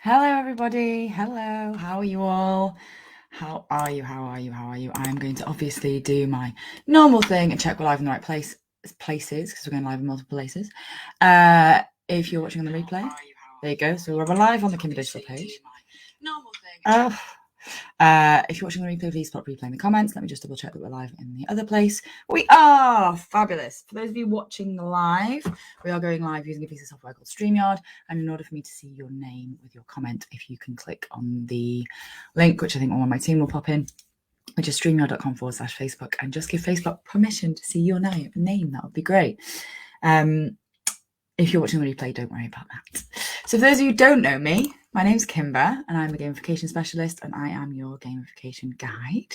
Hello, everybody. Hello. How are you all? How are you? I'm going to obviously do my normal thing and check we're live in the right places because we're going live in multiple places. If you're watching on the replay, there you go. So we're live on the Kimber Digital page. If you're watching the replay, please stop replaying the comments. Let me just double check that we're live in the other place. We are fabulous. For those of you watching live, we are going live using a piece of software called StreamYard. And in order for me to see your name with your comment, if you can click on the link, which I think one of my team will pop in, which is streamyard.com/Facebook, and just give Facebook permission to see your name. That would be great. If you're watching the replay, don't worry about that. So for those of you who don't know me, my name's Kimber, and I'm a gamification specialist, and I am your gamification guide.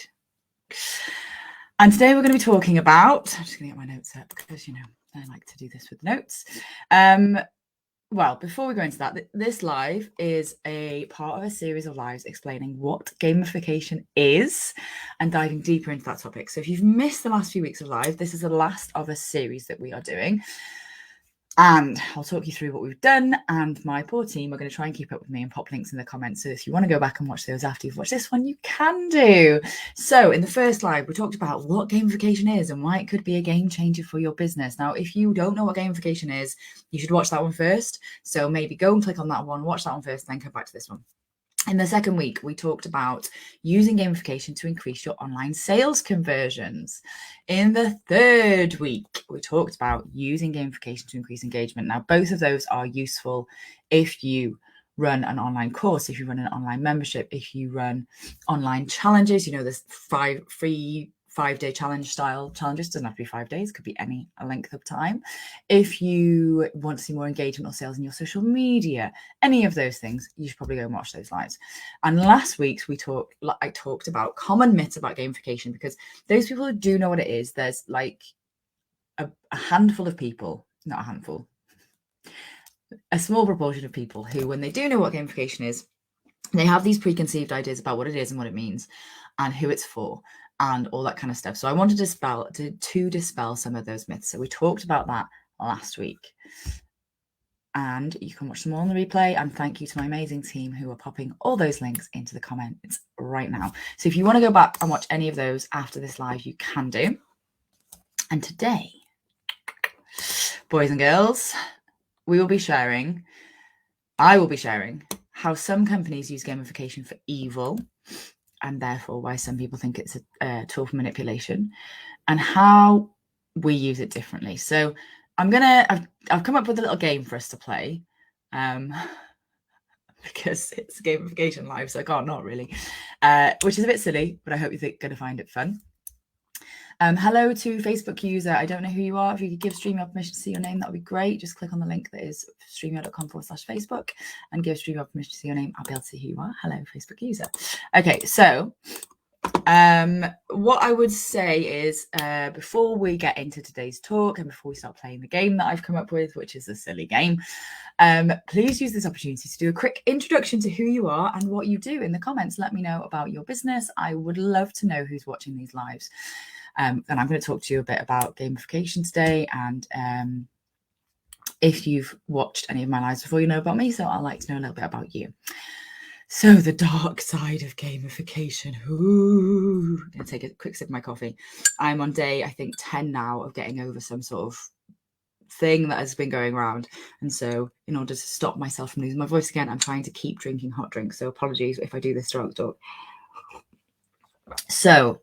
And today we're going to be talking about, I'm just going to get my notes up because, I like to do this with notes. Well, before we go into that, this live is a part of a series of lives explaining what gamification is and diving deeper into that topic. So if you've missed the last few weeks of live, this is the last of a series that we are doing. And I'll talk you through what we've done, and my poor team are going to try and keep up with me and pop links in the comments. So if you want to go back and watch those after you've watched this one, you can do. So in the first live, we talked about what gamification is and why it could be a game changer for your business. Now, if you don't know what gamification is, you should watch that one first. So maybe go and click on that one, watch that one first, then come back to this one. In the second week, we talked about using gamification to increase your online sales conversions. In the third week, we talked about using gamification to increase engagement. Now, both of those are useful if you run an online course, if you run an online membership, if you run online challenges. There's 5 free 5-day challenge style challenges. Doesn't have to be 5 days, could be any length of time. If you want to see more engagement or sales in your social media, any of those things, you should probably go and watch those lives. And last week I talked about common myths about gamification, because those people who do know what it is, there's like a handful of people, not a handful, a small proportion of people who, when they do know what gamification is, they have these preconceived ideas about what it is and what it means and who it's for and all that kind of stuff. So I wanted to dispel some of those myths. So we talked about that last week. And you can watch them all on the replay. And thank you to my amazing team who are popping all those links into the comments right now. So if you want to go back and watch any of those after this live, you can do. And today, boys and girls, I will be sharing how some companies use gamification for evil, and therefore why some people think it's a tool for manipulation, and how we use it differently. So I've come up with a little game for us to play, because it's gamification live, so I can't not really, which is a bit silly, but I hope you're going to find it fun. Hello to Facebook user. I don't know who you are. If you could give StreamYard permission to see your name, that would be great. Just click on the link that is streamyard.com/Facebook and give StreamYard permission to see your name. I'll be able to see who you are. Hello, Facebook user. Okay, so what I would say is, before we get into today's talk and before we start playing the game that I've come up with, which is a silly game, please use this opportunity to do a quick introduction to who you are and what you do in the comments. Let me know about your business. I would love to know who's watching these lives. And I'm going to talk to you a bit about gamification today. And if you've watched any of my lives before, you know about me. So I'd like to know a little bit about you. So the dark side of gamification. Ooh. I'm going to take a quick sip of my coffee. I'm on day, I think, 10 now of getting over some sort of thing that has been going around. And so in order to stop myself from losing my voice again, I'm trying to keep drinking hot drinks. So apologies if I do this throughout the talk. So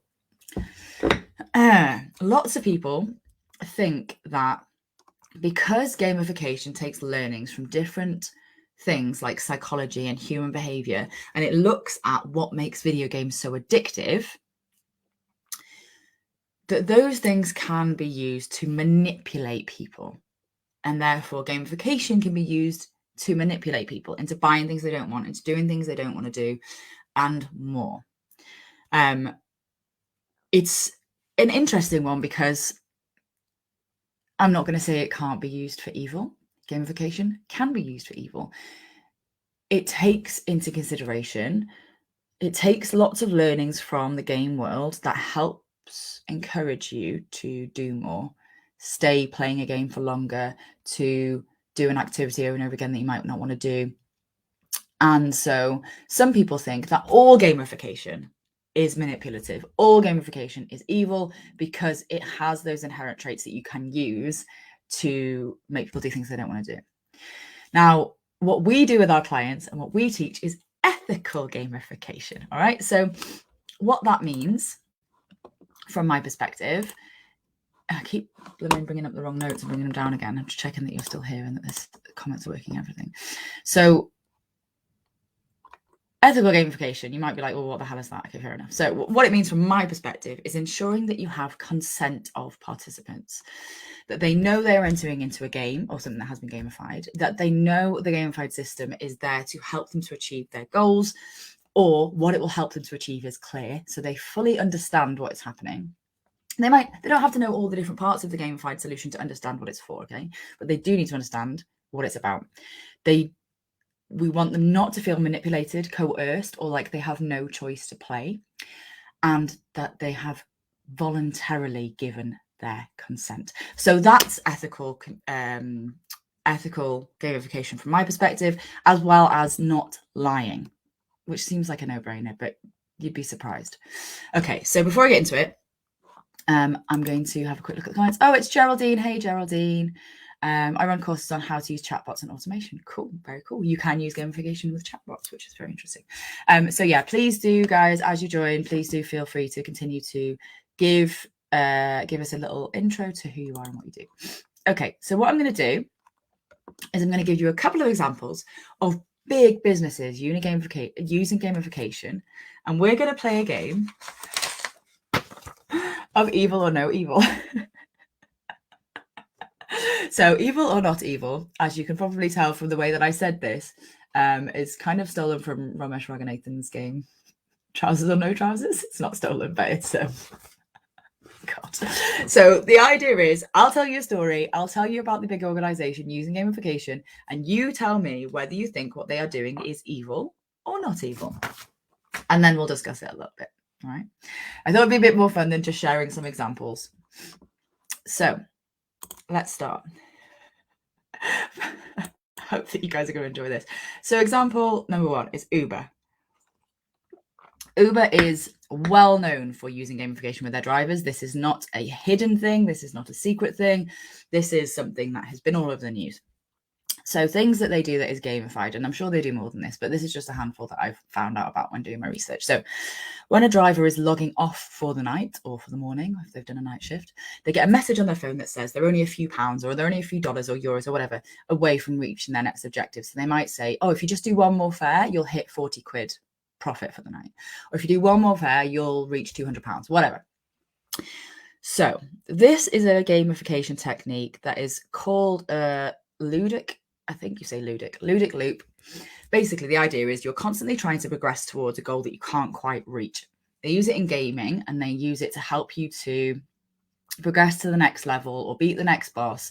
lots of people think that because gamification takes learnings from different things like psychology and human behavior, and it looks at what makes video games so addictive, that those things can be used to manipulate people. And therefore gamification can be used to manipulate people into buying things they don't want, into doing things they don't want to do, and more. It's an interesting one because I'm not going to say it can't be used for evil. Gamification can be used for evil. It takes into consideration, it takes lots of learnings from the game world that helps encourage you to do more, stay playing a game for longer, to do an activity over and over again that you might not want to do. And so some people think that all gamification is manipulative. All gamification is evil because it has those inherent traits that you can use to make people do things they don't want to do. Now, what we do with our clients and what we teach is ethical gamification. All right. So what that means from my perspective, I keep bringing up the wrong notes and bringing them down again. I'm just checking that you're still here and that this comments are working, everything. So ethical gamification, you might be like, well, what the hell is that? Okay, fair enough. So what it means from my perspective is ensuring that you have consent of participants, that they know they're entering into a game or something that has been gamified, that they know the gamified system is there to help them to achieve their goals, or what it will help them to achieve is clear, so they fully understand what is happening. They don't have to know all the different parts of the gamified solution to understand what it's for, okay? But they do need to understand what it's about. We want them not to feel manipulated, coerced, or like they have no choice to play, and that they have voluntarily given their consent. So that's ethical gamification from my perspective, as well as not lying, which seems like a no-brainer, but you'd be surprised. Okay, so before I get into it, I'm going to have a quick look at the comments. Oh, it's Geraldine. Hey, Geraldine. I run courses on how to use chatbots and automation. Cool, very cool. You can use gamification with chatbots, which is very interesting. So yeah, please do, guys, as you join, please do feel free to continue to give us a little intro to who you are and what you do. Okay, so what I'm going to do is I'm going to give you a couple of examples of big businesses using gamification, and we're going to play a game of evil or no evil. So evil or not evil, as you can probably tell from the way that I said this, is kind of stolen from Ramesh Ranganathan's game, Trousers or No Trousers. It's not stolen, but it's God. So the idea is, I'll tell you a story. I'll tell you about the big organization using gamification, and you tell me whether you think what they are doing is evil or not evil. And then we'll discuss it a little bit. All right. I thought it'd be a bit more fun than just sharing some examples. So let's start. I hope that you guys are going to enjoy this. So example number 1 is Uber. Uber is well known for using gamification with their drivers. This is not a hidden thing. This is not a secret thing. This is something that has been all over the news. So things that they do that is gamified, and I'm sure they do more than this, but this is just a handful that I've found out about when doing my research. So when a driver is logging off for the night or for the morning, if they've done a night shift, they get a message on their phone that says they're only a few pounds or they're only a few dollars or euros or whatever away from reaching their next objective. So they might say, oh, if you just do one more fare, you'll hit 40 quid profit for the night. Or if you do one more fare, you'll reach 200 pounds, whatever. So this is a gamification technique that is called ludic. I think you say ludic loop. Basically, the idea is you're constantly trying to progress towards a goal that you can't quite reach. They use it in gaming, and they use it to help you to progress to the next level or beat the next boss.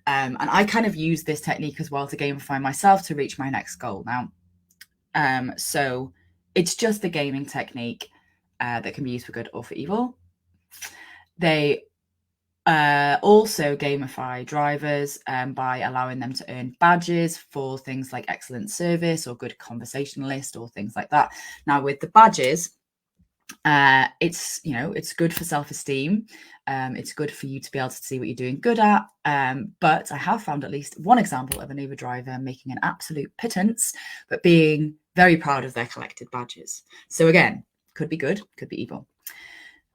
And I kind of use this technique as well to gamify myself to reach my next goal. Now, so it's just a gaming technique that can be used for good or for evil. They also gamify drivers by allowing them to earn badges for things like excellent service or good conversationalist or things like that. Now, with the badges, it's good for self-esteem. It's good for you to be able to see what you're doing good at. But I have found at least one example of an Uber driver making an absolute pittance, but being very proud of their collected badges. So again, could be good, could be evil.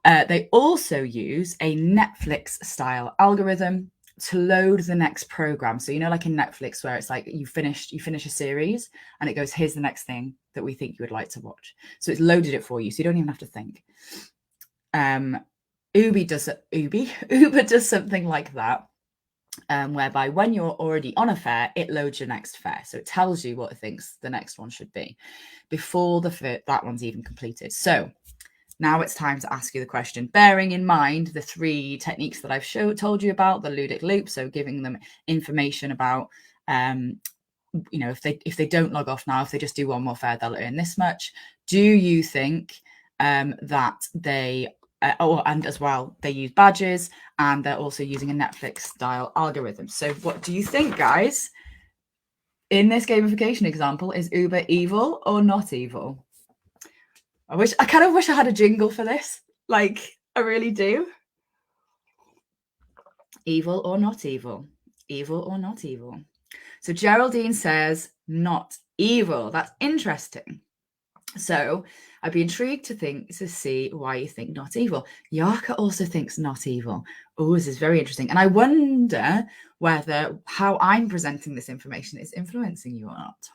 They also use a Netflix style algorithm to load the next program. So, like in Netflix, where it's like you finish a series and it goes, here's the next thing that we think you would like to watch. So it's loaded it for you. So you don't even have to think. Uber does something like that, whereby when you're already on a fare, it loads your next fare. So it tells you what it thinks the next one should be before that one's even completed. So now it's time to ask you the question, bearing in mind the 3 techniques that I've told you about, the ludic loop, so giving them information about, if they don't log off now, if they just do one more fare, they'll earn this much. Do you think that they, and as well, they use badges, and they're also using a Netflix style algorithm. So what do you think, guys? in this gamification example, is Uber evil or not evil? I kind of wish I had a jingle for this. Like, I really do. Evil or not evil? Evil or not evil? So Geraldine says not evil. That's interesting. So I'd be intrigued to see why you think not evil. Yarka also thinks not evil. Oh, this is very interesting. And I wonder whether how I'm presenting this information is influencing you or not.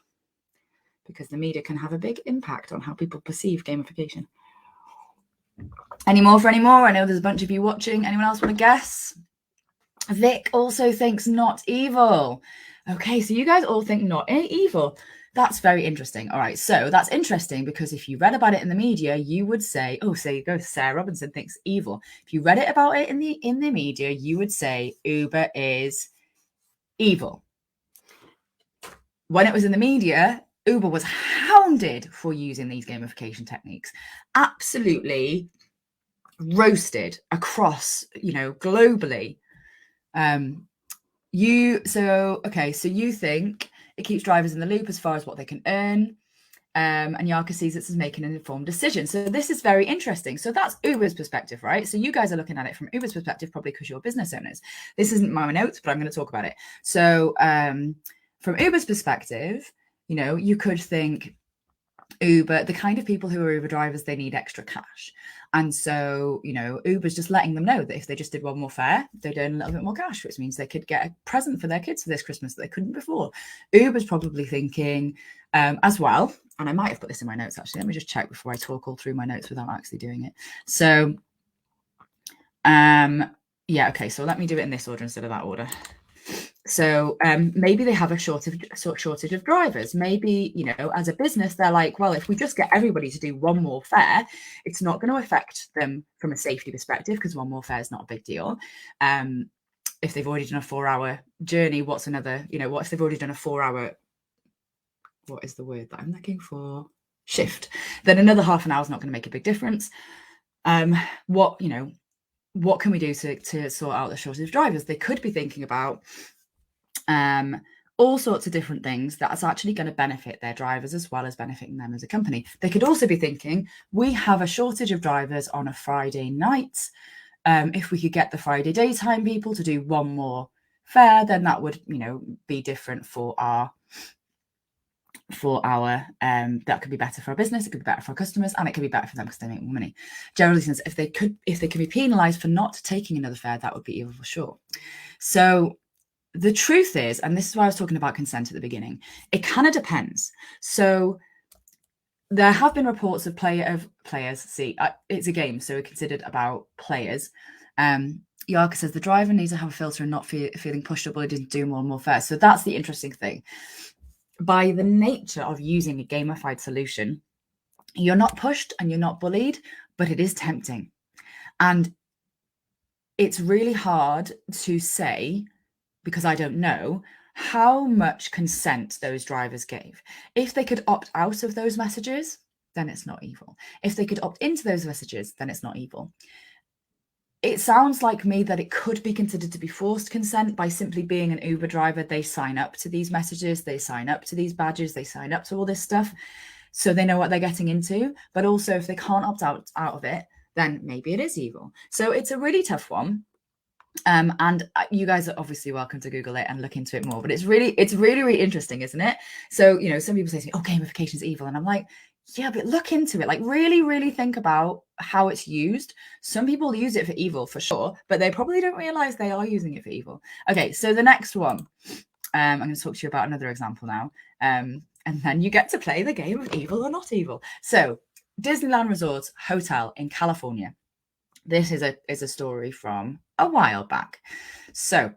Because the media can have a big impact on how people perceive gamification. Any more? I know there's a bunch of you watching. Anyone else want to guess? Vic also thinks not evil. Okay, so you guys all think not evil. That's very interesting. All right, so that's interesting because if you read about it in the media, you would say, oh, so you go, Sarah Robinson thinks evil. If you read it about it in the media, you would say Uber is evil. When it was in the media, Uber was hounded for using these gamification techniques. Absolutely roasted across, globally. So you think it keeps drivers in the loop as far as what they can earn. And Yarka sees this as making an informed decision. So this is very interesting. So that's Uber's perspective, right? So you guys are looking at it from Uber's perspective, probably because you're business owners. This isn't my notes, but I'm going to talk about it. So from Uber's perspective, you could think Uber, the kind of people who are Uber drivers, they need extra cash. And so, Uber's just letting them know that if they just did one more fare, they'd earn a little bit more cash, which means they could get a present for their kids for this Christmas that they couldn't before. Uber's probably thinking as well, and I might have put this in my notes, actually. Let me just check before I talk all through my notes without actually doing it. So, okay, so let me do it in this order instead of that order. So maybe they have a shortage of drivers. Maybe, as a business, they're like, well, if we just get everybody to do one more fare, it's not going to affect them from a safety perspective because one more fare is not a big deal. If they've already done a 4-hour journey, what's another, what if they've already done a 4-hour, what is the word that I'm looking for? Shift. Then another half an hour is not going to make a big difference. What can we do to sort out the shortage of drivers? They could be thinking about all sorts of different things that's actually going to benefit their drivers as well as benefiting them as a company. They could also be thinking, we have a shortage of drivers on a Friday night. If we could get the Friday daytime people to do one more fare, then that would, be different for our that could be better for our business, it could be better for our customers, and it could be better for them because they make more money. Generally, since if they can be penalized for not taking another fare, that would be evil for sure. So the truth is, and this is why I was talking about consent at the beginning, it kind of depends. So there have been reports of players. It's a game, so we're considered about players. Yarka says the driver needs to have a filter and not feeling pushed up or didn't do more and more fair. So that's the interesting thing. By the nature of using a gamified solution, you're not pushed and you're not bullied, but it is tempting. And it's really hard to say, because I don't know, how much consent those drivers gave. If they could opt out of those messages, then it's not evil. If they could opt into those messages, then it's not evil. It sounds like me that it could be considered to be forced consent by simply being an Uber driver. They sign up to these messages, they sign up to these badges, they sign up to all this stuff, so they know what they're getting into. But also, if they can't opt out of it, then maybe it is evil. So it's a really tough one. And you guys are obviously welcome to Google it and look into it more, but it's really, really interesting, isn't it? So, some people say to me, oh, gamification is evil. And I'm like, yeah, but look into it. Like really, really think about how it's used. Some people use it for evil for sure, but they probably don't realize they are using it for evil. Okay, so the next one, I'm going to talk to you about another example now. And then you get to play the game of evil or not evil. So Disneyland Resort Hotel in California. This is a story from a while back. So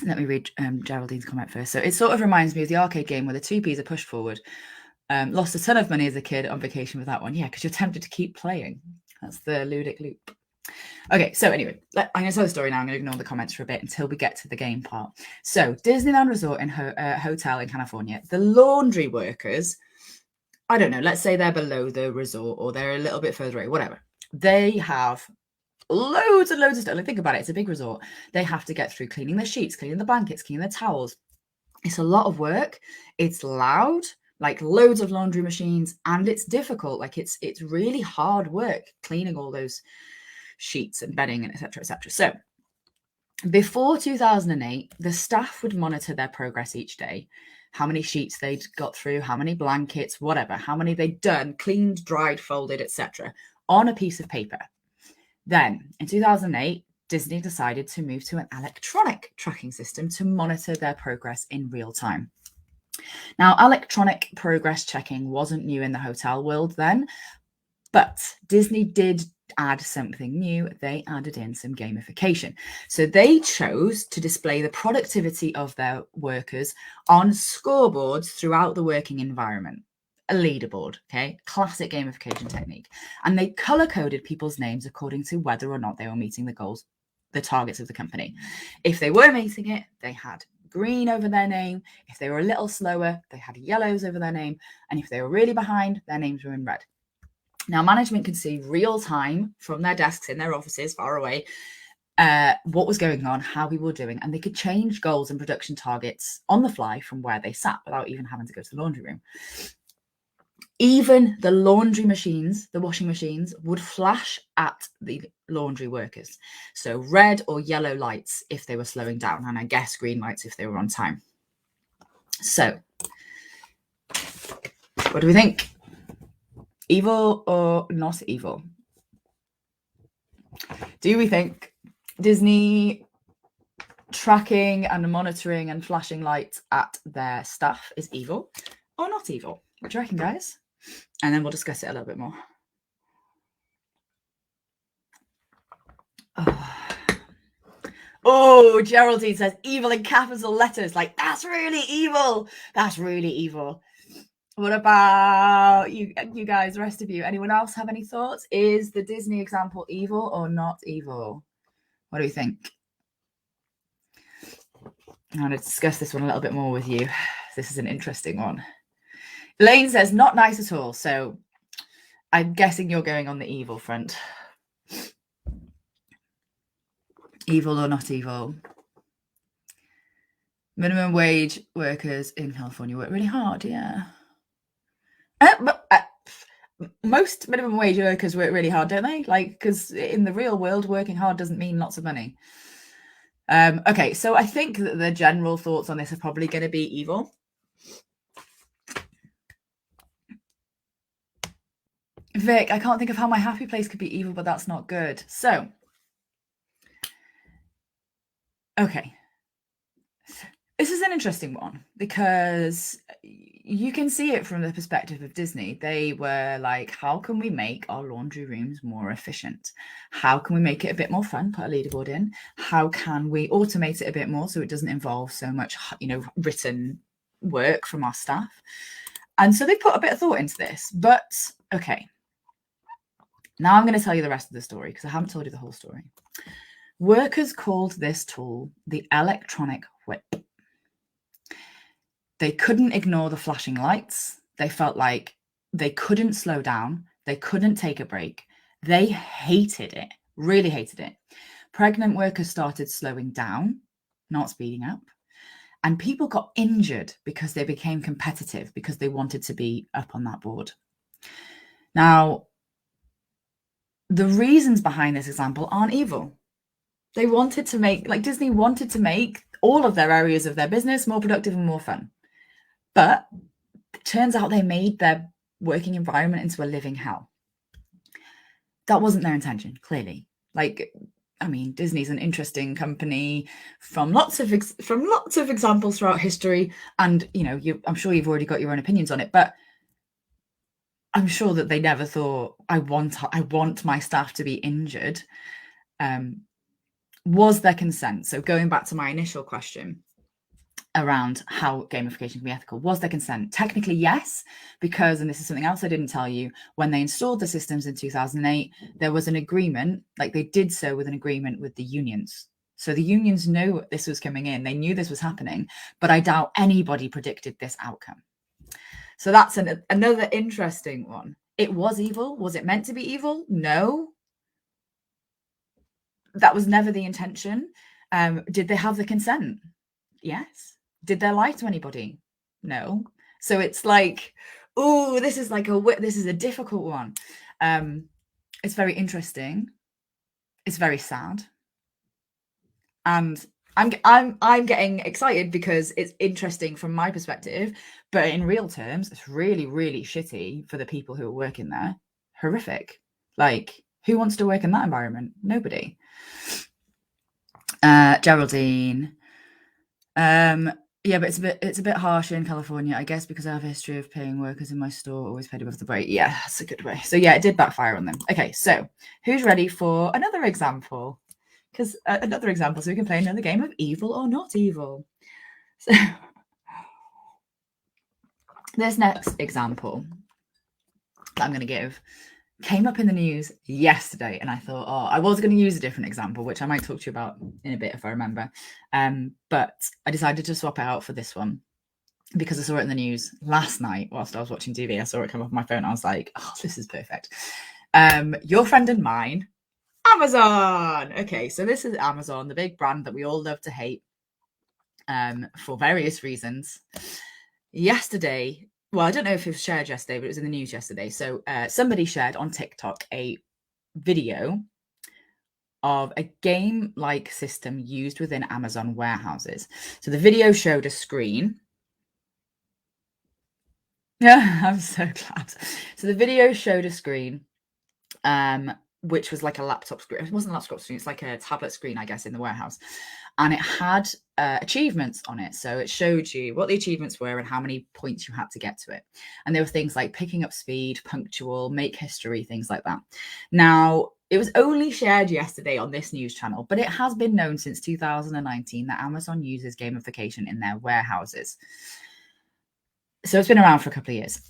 let me read Geraldine's comment first. So it sort of reminds me of the arcade game where the 2Ps are pushed forward. Lost a ton of money as a kid on vacation with that one. Yeah, because you're tempted to keep playing. That's the ludic loop. Okay, so anyway, I'm going to tell the story now. I'm going to ignore the comments for a bit until we get to the game part. So Disneyland Resort in Hotel in California. The laundry workers, I don't know, let's say they're below the resort or they're a little bit further away, whatever. They have loads and loads of stuff. Like, think about it. It's a big resort. They have to get through cleaning the sheets, cleaning the blankets, cleaning the towels, It's a lot of work. It's loud, like loads of laundry machines, and it's difficult. Like it's really hard work cleaning all those sheets and bedding and etc. etc. So before 2008, the staff would monitor their progress each day, how many sheets they'd got through, how many blankets, whatever, how many they'd done, cleaned, dried, folded, etc., on a piece of paper. Then in 2008, Disney decided to move to an electronic tracking system to monitor their progress in real time. Now, electronic progress checking wasn't new in the hotel world then, but Disney did add something new. They added in some gamification. So they chose to display the productivity of their workers on scoreboards throughout the working environment. A leaderboard, okay? Classic gamification technique. And they color-coded people's names according to whether or not they were meeting the goals, the targets of the company. If they were meeting it, they had green over their name. If they were a little slower, they had yellows over their name. And if they were really behind, their names were in red. Now, management could see real time from their desks in their offices far away what was going on, how people were doing, and they could change goals and production targets on the fly from where they sat without even having to go to the laundry room. Even the laundry machines, the washing machines, would flash at the laundry workers. So red or yellow lights if they were slowing down, and I guess green lights if they were on time. So, what do we think? Evil or not evil? Do we think Disney tracking and monitoring and flashing lights at their staff is evil or not evil? What do you reckon, guys? And then we'll discuss it a little bit more. Oh, Geraldine says evil in capital letters. Like, that's really evil. That's really evil. What about you guys, the rest of you? Anyone else have any thoughts? Is the Disney example evil or not evil? What do you think? I'm going to discuss this one a little bit more with you. This is an interesting one. Elaine says not nice at all. So I'm guessing you're going on the evil front. Evil or not evil? Minimum wage workers in California work really hard, yeah. Most minimum wage workers work really hard, don't they? Like, because in the real world, working hard doesn't mean lots of money. Okay, so I think that the general thoughts on this are probably going to be evil. Vic, I can't think of how my happy place could be evil, but that's not good. So, okay. This is an interesting one because you can see it from the perspective of Disney. They were like, how can we make our laundry rooms more efficient? How can we make it a bit more fun? Put a leaderboard in. How can we automate it a bit more so it doesn't involve so much, written work from our staff? And so they put a bit of thought into this. But okay, now I'm going to tell you the rest of the story because I haven't told you the whole story. Workers called this tool the electronic whip. They couldn't ignore the flashing lights. They felt like they couldn't slow down. They couldn't take a break. They hated it, really hated it. Pregnant workers started slowing down, not speeding up. And people got injured because they became competitive because they wanted to be up on that board. Now, the reasons behind this example aren't evil. They wanted to make, like Disney wanted to make all of their areas of their business more productive and more fun. But it turns out they made their working environment into a living hell. That wasn't their intention, clearly. Like, I mean, Disney's an interesting company from lots of examples throughout history, and I'm sure you've already got your own opinions on it. But I'm sure that they never thought, I want my staff to be injured. Was there consent? So going back to my initial question around how gamification can be ethical, was there consent? Technically, yes, because, and this is something else I didn't tell you, when they installed the systems in 2008, there was an agreement, like they did so with an agreement with the unions. So the unions know this was coming in. They knew this was happening, but I doubt anybody predicted this outcome. So that's another interesting one. It was evil. Was it meant to be evil? No. That was never the intention. Did they have the consent? Yes. Did they lie to anybody? No. So it's like, oh, this is a difficult one. It's very interesting. It's very sad. And I'm getting excited because it's interesting from my perspective, but in real terms, it's really, really shitty for the people who are working there. Horrific. Like, who wants to work in that environment? Nobody. Geraldine. Yeah, but it's a bit harsher in California, I guess, because I have a history of paying workers in my store always paid above the rate. Yeah, that's a good way. So yeah, it did backfire on them. Okay, so who's ready for another example? Because another example, so we can play another game of evil or not evil. So this next example that I'm going to give came up in the news yesterday, and I thought, I was going to use a different example, which I might talk to you about in a bit if I remember. But I decided to swap it out for this one because I saw it in the news last night whilst I was watching TV. I saw it come up on my phone. I was like, oh, this is perfect. Your friend and mine, Amazon. Okay, so this is Amazon, the big brand that we all love to hate for various reasons. Yesterday, well, I don't know if it was shared yesterday, but it was in the news yesterday. So somebody shared on TikTok a video of a game-like system used within Amazon warehouses. So the video showed a screen. Yeah, I'm so glad. So the video showed a screen, which was like a laptop screen. It wasn't a laptop screen. It's like a tablet screen, I guess, in the warehouse. And it had achievements on it. So it showed you what the achievements were and how many points you had to get to it. And there were things like picking up speed, punctual, make history, things like that. Now, it was only shared yesterday on this news channel, but it has been known since 2019 that Amazon uses gamification in their warehouses. So it's been around for a couple of years.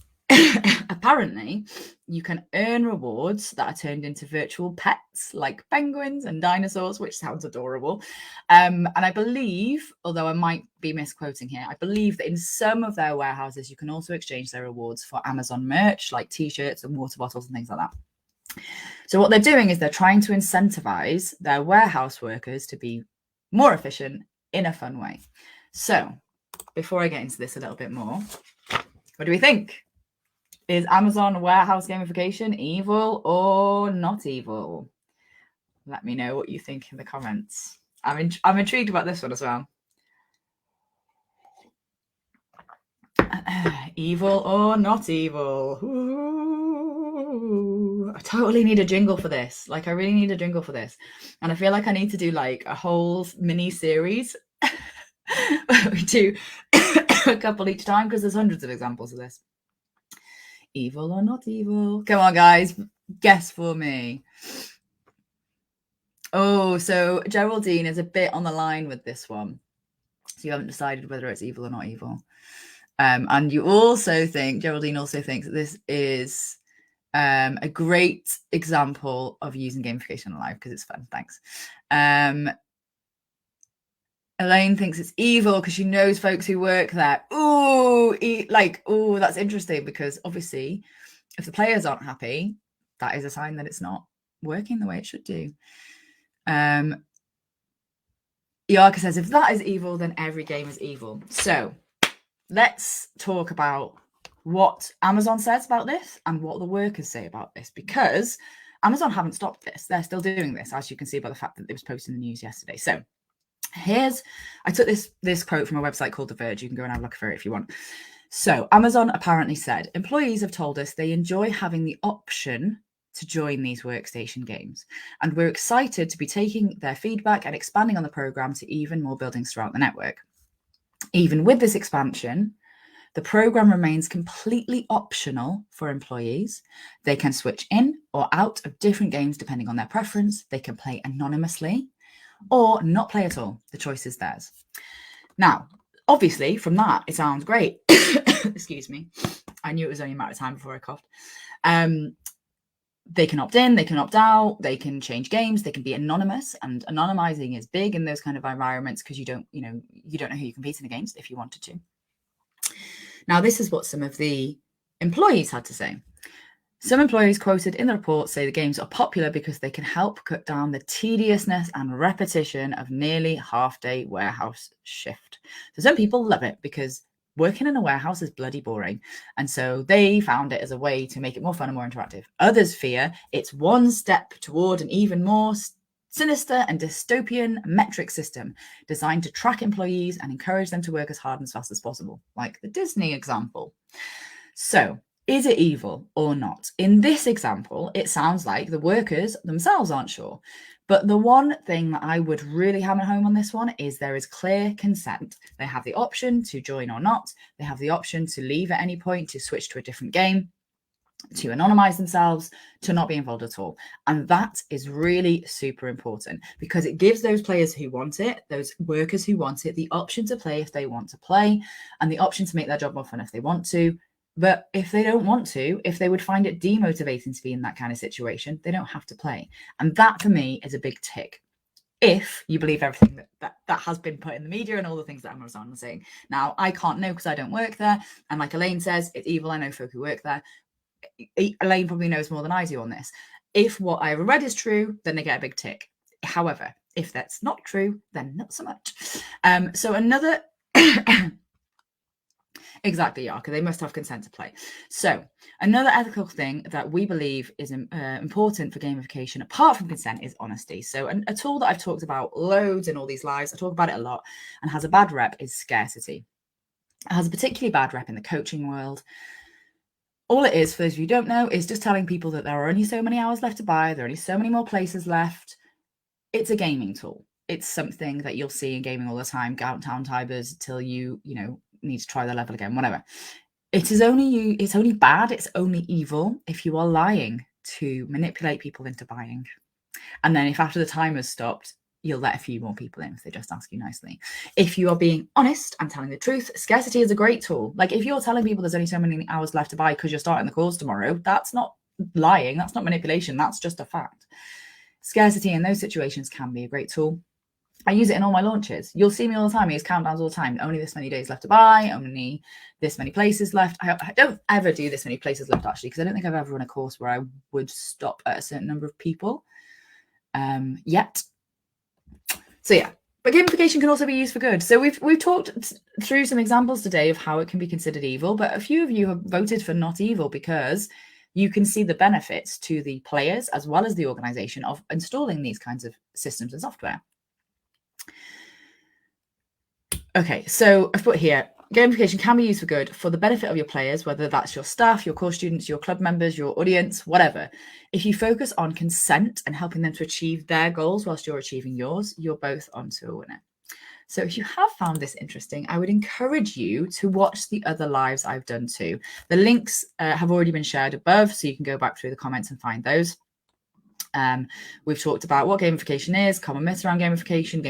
Apparently, you can earn rewards that are turned into virtual pets like penguins and dinosaurs, which sounds adorable. And I believe, although I might be misquoting here, I believe that in some of their warehouses, you can also exchange their rewards for Amazon merch like t-shirts and water bottles and things like that. So what they're doing is they're trying to incentivize their warehouse workers to be more efficient in a fun way. So before I get into this a little bit more, what do we think? Is Amazon warehouse gamification evil or not evil? Let me know what you think in the comments. I'm intrigued about this one as well. Evil or not evil? Ooh, I totally need a jingle for this. Like, I really need a jingle for this. And I feel like I need to do like a whole mini series. We do a couple each time because there's hundreds of examples of this. Evil or not evil? Come on, guys. Guess for me. Oh, so Geraldine is a bit on the line with this one. So you haven't decided whether it's evil or not evil. And you also think, Geraldine also thinks that this is a great example of using gamification live because it's fun. Thanks. Elaine thinks it's evil because she knows folks who work there. Ooh, that's interesting because obviously if the players aren't happy, that is a sign that it's not working the way it should do. Yarka says, if that is evil, then every game is evil. So let's talk about what Amazon says about this and what the workers say about this, because Amazon haven't stopped this. They're still doing this, as you can see by the fact that it was posted in the news yesterday. So I took this quote from a website called The Verge. You can go and have a look for it if you want. So Amazon apparently said, employees have told us they enjoy having the option to join these workstation games, and we're excited to be taking their feedback and expanding on the program to even more buildings throughout the network. Even with this expansion, the program remains completely optional for employees. They can switch in or out of different games depending on their preference. They can play anonymously or not play at all. The choice is theirs. Now, obviously, from that, it sounds great. Excuse me. I knew it was only a matter of time before I coughed. They can opt in, they can opt out, they can change games, they can be anonymous, and anonymizing is big in those kind of environments because you don't know who you're competing against if you wanted to. Now, this is what some of the employees had to say. Some employees quoted in the report say the games are popular because they can help cut down the tediousness and repetition of nearly half-day warehouse shift. So some people love it because working in a warehouse is bloody boring. And so they found it as a way to make it more fun and more interactive. Others fear it's one step toward an even more sinister and dystopian metric system designed to track employees and encourage them to work as hard and as fast as possible, like the Disney example. So, is it evil or not? In this example, it sounds like the workers themselves aren't sure. But the one thing that I would really hammer home on this one is there is clear consent. They have the option to join or not. They have the option to leave at any point, to switch to a different game, to anonymize themselves, to not be involved at all. And that is really super important because it gives those players who want it, those workers who want it, the option to play if they want to play and the option to make their job more fun if they want to. But if they don't want to, if they would find it demotivating to be in that kind of situation, they don't have to play. And that for me is a big tick. If you believe everything that has been put in the media and all the things that Amazon is saying. Now, I can't know because I don't work there. And like Elaine says, it's evil. I know folk who work there. Elaine probably knows more than I do on this. If what I read is true, then they get a big tick. However, if that's not true, then not so much. So another... Exactly, Yarka. They must have consent to play. So another ethical thing that we believe is important for gamification, apart from consent, is honesty. So a tool that I've talked about loads in all these lives, I talk about it a lot, and has a bad rep is scarcity. It has a particularly bad rep in the coaching world. All it is, for those of you who don't know, is just telling people that there are only so many hours left to buy, there are only so many more places left. It's a gaming tool. It's something that you'll see in gaming all the time, countdown timers till you need to try the level again, whatever. It's only bad, it's only evil if you are lying to manipulate people into buying. And then if after the timer's stopped, you'll let a few more people in if they just ask you nicely. If you are being honest and telling the truth, scarcity is a great tool. Like if you're telling people there's only so many hours left to buy because you're starting the course tomorrow, that's not lying, that's not manipulation, that's just a fact. Scarcity in those situations can be a great tool. I use it in all my launches. You'll see me all the time. I use countdowns all the time. Only this many days left to buy. Only this many places left. I don't ever do this many places left, actually, because I don't think I've ever run a course where I would stop at a certain number of people yet. So yeah, but gamification can also be used for good. So we've talked through some examples today of how it can be considered evil, but a few of you have voted for not evil because you can see the benefits to the players as well as the organization of installing these kinds of systems and software. Okay, so I've put here, gamification can be used for good for the benefit of your players, whether that's your staff, your course students, your club members, your audience, whatever. If you focus on consent and helping them to achieve their goals whilst you're achieving yours, you're both onto a winner. So if you have found this interesting, I would encourage you to watch the other lives I've done too. The links have already been shared above, so you can go back through the comments and find those. We've talked about what gamification is, common myths around gamification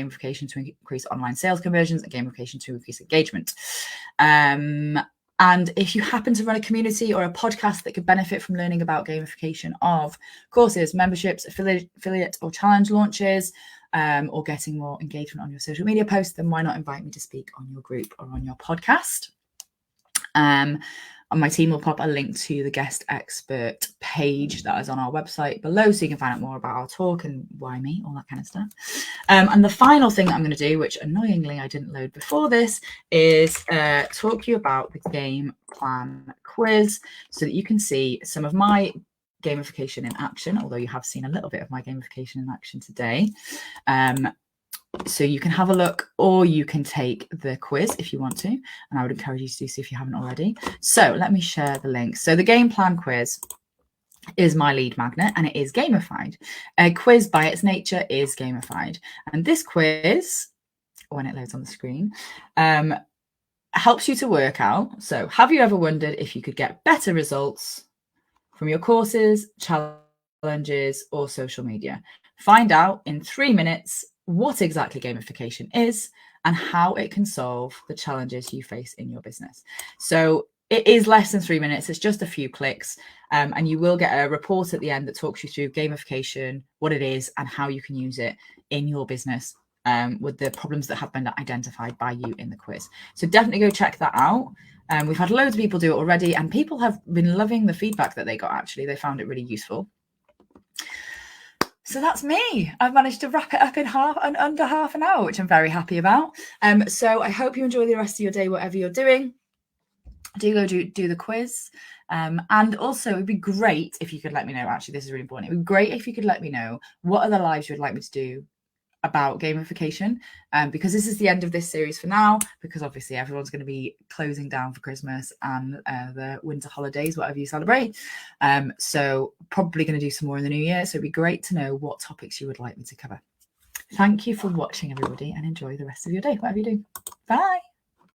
to increase online sales conversions, and gamification to increase engagement. And if you happen to run a community or a podcast that could benefit from learning about gamification of courses, memberships, affiliate or challenge launches, or getting more engagement on your social media posts, then why not invite me to speak on your group or on your podcast? And my team will pop a link to the guest expert page that is on our website below, so you can find out more about our talk and why me, all that kind of stuff. And the final thing that I'm going to do, which annoyingly I didn't load before this, is talk to you about the game plan quiz so that you can see some of my gamification in action, although you have seen a little bit of my gamification in action today. So you can have a look, or you can take the quiz if you want to, and I would encourage you to do so if you haven't already. So let me share the link. So the game plan quiz is my lead magnet, and it is gamified. A quiz by its nature is gamified, and this quiz, when it loads on the screen, helps you to work out. So have you ever wondered if you could get better results from your courses, challenges, or social media? Find out in 3 minutes what exactly gamification is and how it can solve the challenges you face in your business. So it is less than 3 minutes. It's just a few clicks, and you will get a report at the end that talks you through gamification, what it is, and how you can use it in your business with the problems that have been identified by you in the quiz. So definitely go check that out. We've had loads of people do it already, and people have been loving the feedback that they got, actually. They found it really useful. So that's me. I've managed to wrap it up in under half an hour, which I'm very happy about. So I hope you enjoy the rest of your day, whatever you're doing. Do go do the quiz. And also, it'd be great if you could let me know, actually, this is really important. It would be great if you could let me know what other lives you would like me to do about gamification, because this is the end of this series for now, because obviously everyone's going to be closing down for Christmas and the winter holidays, whatever you celebrate. So probably going to do some more in the new year. So it'd be great to know what topics you would like me to cover. Thank you for watching, everybody, and enjoy the rest of your day, whatever you do. Bye.